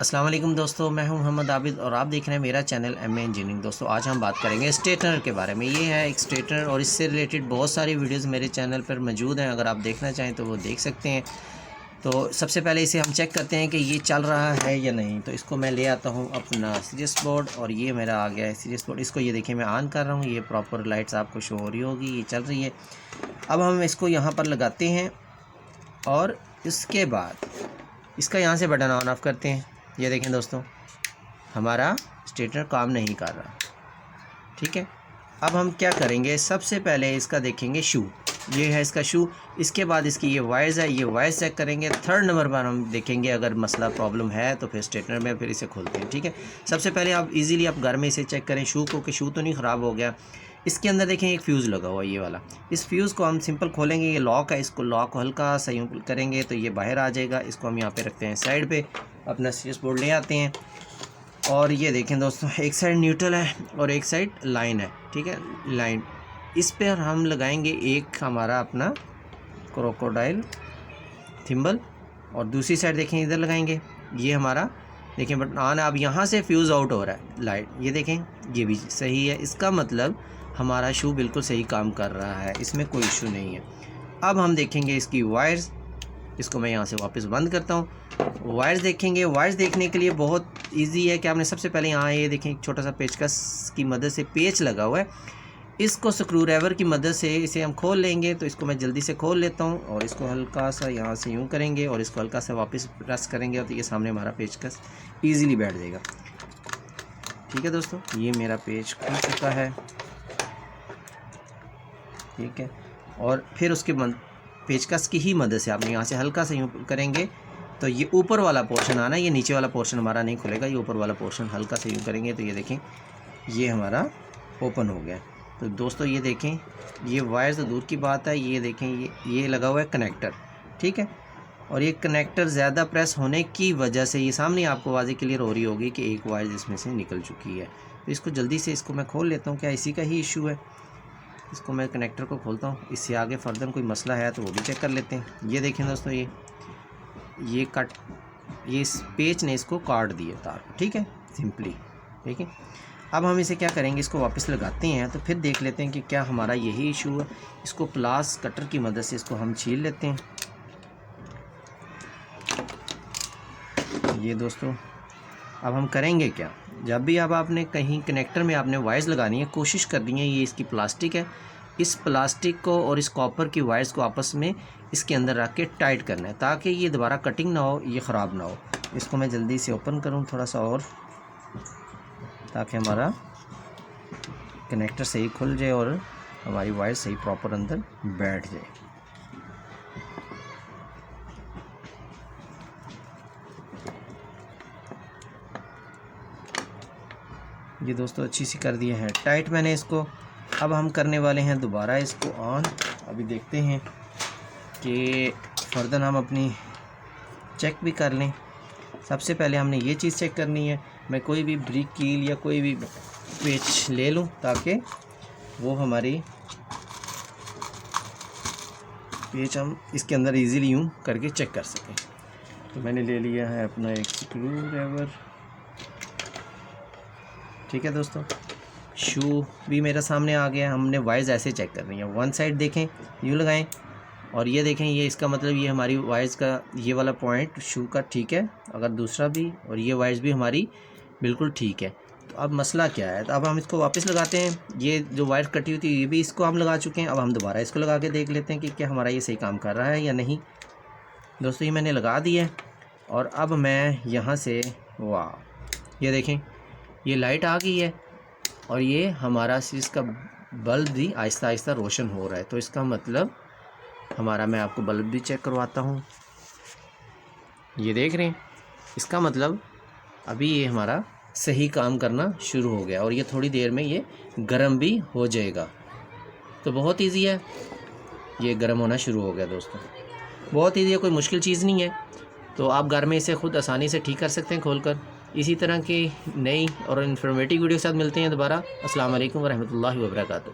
अस्सलाम वालेकुम दोस्तों, मैं हूं मोहम्मद आबिद और आप देख रहे हैं मेरा चैनल एम ए इंजीनियरिंग। दोस्तों आज हम बात करेंगे स्ट्रेटनर के बारे में। ये है एक स्ट्रेटनर और इससे रिलेटेड बहुत सारी वीडियोस मेरे चैनल पर मौजूद हैं, अगर आप देखना चाहें तो वो देख सकते हैं। तो सबसे पहले इसे हम चेक करते हैं कि ये चल रहा है या नहीं। तो इसको मैं ले आता हूँ अपना सीरीज बोर्ड और ये मेरा आ गया है सीरीज बोर्ड। इसको ये देखिए मैं ऑन कर रहा हूँ, ये प्रॉपर लाइट्स आपको शो हो रही होगी, ये चल रही है। अब हम इसको यहाँ पर लगाते हैं और इसके बाद इसका यहाँ से बटन ऑन ऑफ करते हैं। ये देखें दोस्तों, हमारा स्ट्रेटनर काम नहीं कर रहा। ठीक है, अब हम क्या करेंगे, सबसे पहले इसका देखेंगे शू। ये है इसका शू। इसके बाद इसकी ये वायर्स है, ये वायर्स चेक करेंगे। थर्ड नंबर पर हम देखेंगे अगर मसला प्रॉब्लम है तो फिर स्ट्रेटनर में फिर इसे खोलते हैं। ठीक है, सबसे पहले आप इजीली आप घर में इसे चेक करें शू को कि शू तो नहीं ख़राब हो गया। इसके अंदर देखें एक फ्यूज़ लगा हुआ है, ये वाला। इस फ्यूज़ को हम सिंपल खोलेंगे, ये लॉक है, इसको लॉक को हल्का सा यूँ करेंगे तो ये बाहर आ जाएगा। इसको हम यहाँ पे रखते हैं साइड पे, अपना सीरीज बोर्ड ले आते हैं और ये देखें दोस्तों, एक साइड न्यूट्रल है और एक साइड लाइन है। ठीक है, लाइन इस पर हम लगाएंगे एक हमारा अपना क्रोकोडाइल थिम्बल और दूसरी साइड देखें इधर लगाएंगे। ये हमारा देखें बटन ऑन है। अब यहाँ से फ्यूज़ आउट हो रहा है लाइट, ये देखें ये भी सही है। इसका मतलब हमारा शू बिल्कुल सही काम कर रहा है, इसमें कोई इशू नहीं है। अब हम देखेंगे इसकी वायर्स। इसको मैं यहाँ से वापस बंद करता हूँ। वायर्स देखेंगे। वायर्स देखने के लिए बहुत इजी है कि आपने सबसे पहले यहाँ ये देखें एक छोटा सा पेचकस की मदद से पेच लगा हुआ है, इसको स्क्रू ड्राइवर की मदद से इसे हम खोल लेंगे। तो इसको मैं जल्दी से खोल लेता हूँ और इसको हल्का सा यहाँ से यूँ करेंगे और इसको हल्का सा वापस प्रेस करेंगे तो ये सामने हमारा पेचकस ईज़िली बैठ जाएगा। ठीक है दोस्तों, ये मेरा पेच खुल चुका है। ठीक है, और फिर उसके पेचकस की ही मदद से आपने यहाँ से हल्का सा यूँ करेंगे तो ये ऊपर वाला पोर्शन आना, ये नीचे वाला पोर्शन हमारा नहीं खुलेगा। ये ऊपर वाला पोर्शन हल्का से यूँ करेंगे तो ये देखें ये हमारा ओपन हो गया। तो दोस्तों ये देखें, ये वायर तो दूर की बात है, ये देखें ये लगा हुआ है कनेक्टर। ठीक है, और ये कनेक्टर ज़्यादा प्रेस होने की वजह से ये सामने आपको वाज़ेह क्लियर हो रही होगी कि एक वायर इसमें से निकल चुकी है। तो इसको जल्दी से इसको मैं खोल लेता हूँ, क्या इसी का ही इशू है। इसको मैं कनेक्टर को खोलता हूँ, इससे आगे फर्दर कोई मसला है तो वो भी चेक कर लेते हैं। ये देखें दोस्तों, ये इस पेच ने इसको काट दिया तार को। ठीक है, सिंपली। ठीक है, अब हम इसे क्या करेंगे, इसको वापस लगाते हैं तो फिर देख लेते हैं कि क्या हमारा यही इशू है। इसको प्लास कटर की मदद से इसको हम छील लेते हैं। ये दोस्तों, अब हम करेंगे क्या, जब भी अब आपने कहीं कनेक्टर में आपने वायर्स लगानी है, कोशिश करनी है, ये इसकी प्लास्टिक है, इस प्लास्टिक को और इस कॉपर की वायर्स को आपस में इसके अंदर रख के टाइट करना है ताकि ये दोबारा कटिंग ना हो, ये ख़राब ना हो। इसको मैं जल्दी से ओपन करूँ थोड़ा सा और, ताकि हमारा कनेक्टर सही खुल जाए और हमारी वायर सही प्रॉपर अंदर बैठ जाए। ये दोस्तों अच्छी सी कर दिया है टाइट मैंने इसको। अब हम करने वाले हैं दोबारा इसको ऑन। अभी देखते हैं कि फर्दर हम अपनी चेक भी कर लें। सबसे पहले हमने ये चीज़ चेक करनी है, मैं कोई भी ब्रिक कील या कोई भी पेच ले लूं ताकि वो हमारी पेच हम इसके अंदर इजीली यूँ करके चेक कर सकें। तो मैंने ले लिया है अपना एक स्क्रू ड्राइवर। ठीक है दोस्तों, शू भी मेरा सामने आ गया। हमने वायर्स ऐसे चेक करनी है, वन साइड देखें यूँ लगाएं और ये देखें, ये इसका मतलब ये हमारी वायर्स का ये वाला पॉइंट शू का ठीक है, अगर दूसरा भी और ये वायर्स भी हमारी बिल्कुल ठीक है। तो अब मसला क्या है, तो अब हम इसको वापस लगाते हैं। ये जो वायर कटी हुई थी ये भी इसको हम लगा चुके हैं। अब हम दोबारा इसको लगा के देख लेते हैं कि क्या हमारा ये सही काम कर रहा है या नहीं। दोस्तों ये मैंने लगा दिया है और अब मैं यहाँ से, वाह ये देखें ये लाइट आ गई है और ये हमारा इसका बल्ब भी आहिस्ता आहिस्ता रोशन हो रहा है। तो इसका मतलब हमारा, मैं आपको बल्ब भी चेक करवाता हूँ, ये देख रहे हैं, इसका मतलब अभी ये हमारा सही काम करना शुरू हो गया और ये थोड़ी देर में ये गर्म भी हो जाएगा। तो बहुत इजी है, ये गर्म होना शुरू हो गया दोस्तों, बहुत इजी है, कोई मुश्किल चीज़ नहीं है। तो आप घर में इसे खुद आसानी से ठीक कर सकते हैं खोलकर। इसी तरह की नई और इन्फॉर्मेटिव वीडियो के साथ मिलते हैं दोबारा। अस्सलाम वालेकुम व रहमतुल्लाहि व बरकातुहू।